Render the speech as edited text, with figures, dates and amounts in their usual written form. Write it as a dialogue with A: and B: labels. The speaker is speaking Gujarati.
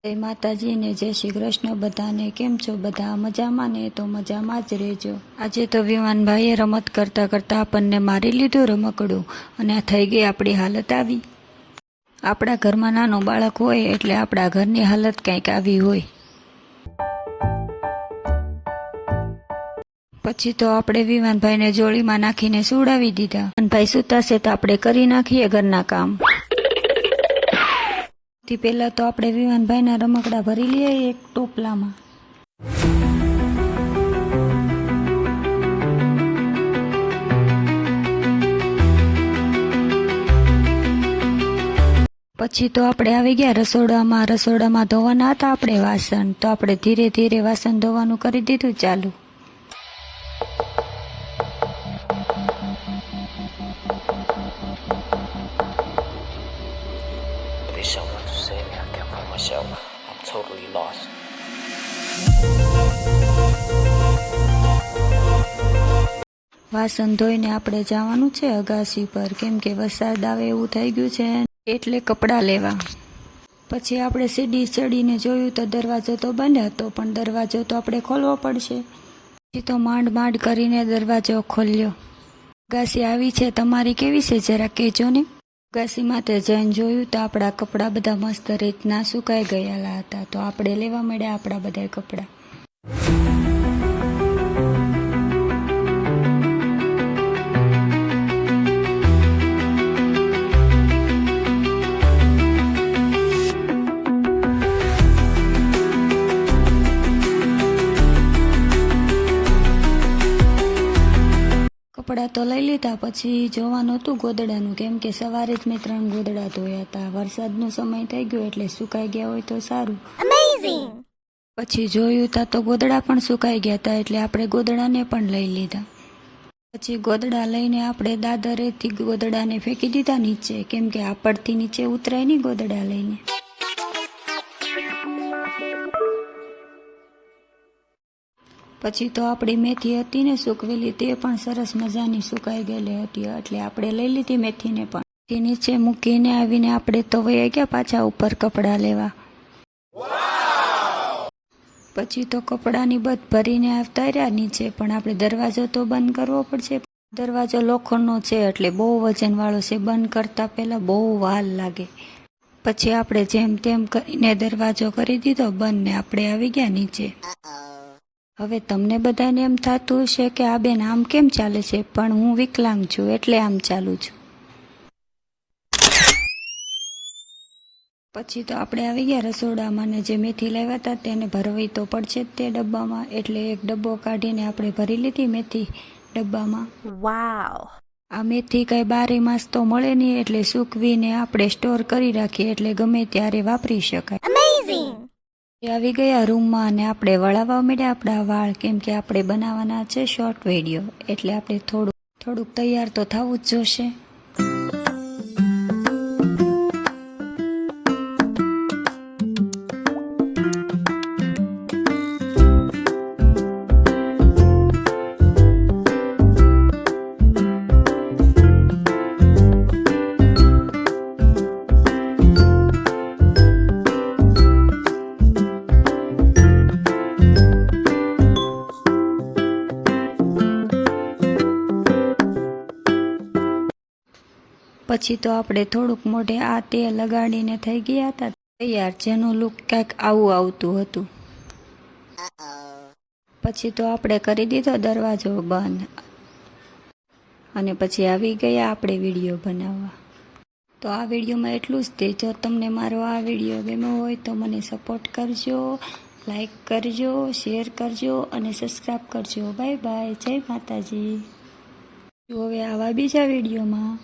A: જય માતાજી ને જય શ્રી કૃષ્ણ બધાને। કેમ છો બધા? મજામાં ને? તો મજામાં જ રહેજો। આજે તો વિમાનભાઈએ રમત કરતાં કરતાં આપણને મારી લીધું રમકડું અને આ થઈ ગઈ આપણી હાલત આવી। આપણા ઘરમાં નાનો બાળક હોય એટલે આપણા ઘરની હાલત કંઈક આવી હોય। પછી તો આપણે વિમાનભાઈને જોડીમાં નાખીને સુવડાવી દીધા। વિમાનભાઈ સૂતાશે તો આપણે કરી નાખીએ ઘરના કામ। થી પહેલા તો આપણે વિમાનભાઈના રમકડા ભરી લઈએ એક ટોપલામાં। પછી તો આપણે આવી ગયા રસોડામાં। રસોડામાં ધોવાના હતા આપણે વાસણ, તો આપણે ધીરે ધીરે વાસણ ધોવાનું કરી દીધું ચાલુ।
B: There's someone to save me. I can't find myself. I'm totally lost.
A: વાસણ ધોઈને આપણે જવાનું છે અગાસી પર, કેમ કે વરસાદ આવે એવું થઈ ગયું છે એટલે કપડાં લેવા। પછી આપણે સીડી ચડીને જોયું તો દરવાજો તો બંધ હતો, પણ દરવાજો તો આપણે ખોલવો પડશે। પછી તો માંડ માંડ કરીને દરવાજો ખોલ્યો। અગાસી આવી છે, તમારી કેવી છે જરા કહેજો ને। અગાસીમાં તે જઈને જોયું તો આપણા કપડાં બધા મસ્ત રીતના સુકાઈ ગયેલા હતા, તો આપણે લેવા માંડ્યા આપણા બધા કપડાં। કપડાં તો લઈ લીધા, પછી જોવાનું હતું ગોદડાનું, કેમ કે સવારે જ મેં 3 ગોદડા ધોયા હતા। વરસાદનો સમય થઈ ગયો એટલે સુકાઈ ગયા હોય તો સારું। પછી જોયું તા તો ગોદડા પણ સુકાઈ ગયા હતા, એટલે આપણે ગોદડાને પણ લઈ લીધા। પછી ગોદડા લઈને આપણે દાદરેથી ગોદડાને ફેંકી દીધા નીચે, કેમ કે આપડથી નીચે ઉતરાય નહીં ગોદડા લઈને। પછી તો આપણી મેથી હતી ને સૂકવેલી, તે પણ સરસ મજાની સુકાઈ ગયેલી હતી, એટલે આપણે લઈ લીધી મેથીને પણ। તે નીચે મૂકીને આવીને આપણે તો વયા ગયા પાછા ઉપર કપડાં લેવા। પછી તો કપડાની બધ ભરીને આવતા રહ્યા નીચે, પણ આપણે દરવાજો તો બંધ કરવો પડશે। દરવાજો લોખંડનો છે એટલે બહુ વજનવાળો છે, બંધ કરતાં પહેલાં બહુ વાર લાગે। પછી આપણે જેમ તેમ કરીને દરવાજો કરી દીધો બંધ ને આપણે આવી ગયા નીચે। હવે તમને બધાને એમ થતું હશે કે આ બેન આમ કેમ ચાલે છે, પણ હું વિકલાંગ છું એટલે આમ ચાલું છું। પછી તો આપણે આવી ગયા રસોડામાં ને જે મેથી લાવ્યા હતા તેને ભરવી તો પડશે જ તે ડબ્બામાં, એટલે એક ડબ્બો કાઢીને આપણે ભરી લીધી મેથી ડબ્બામાં।
C: વાવ!
A: આ મેથી કઈ 12 માસ તો મળે નહીં, એટલે સૂકવીને આપણે સ્ટોર કરી રાખીએ એટલે ગમે ત્યારે વાપરી શકાય। આવી ગયા રૂમમાં અને આપણે વળાવવા માંડ્યા આપણા વાળ, કેમ કે આપણે બનાવવાના છે શોર્ટ વિડીયો, એટલે આપણે થોડુંક તૈયાર તો થવું જ જોશે। પછી તો આપણે થોડુંક મોઢે આ તેલ લગાડીને થઈ ગયા હતા તૈયાર, જેનું લુક કંઈક આવું આવતું હતું। પછી તો આપણે કરી દીધો દરવાજો બંધ અને પછી આવી ગયા આપણે વિડીયો બનાવવા। તો આ વિડીયોમાં એટલું જ તે। જો તમને મારો આ વિડીયો ગમ્યો હોય તો મને સપોર્ટ કરજો, લાઈક કરજો, શેર કરજો અને સબસ્ક્રાઈબ કરજો। બાય બાય, જય માતાજી। હવે આવા બીજા વિડીયોમાં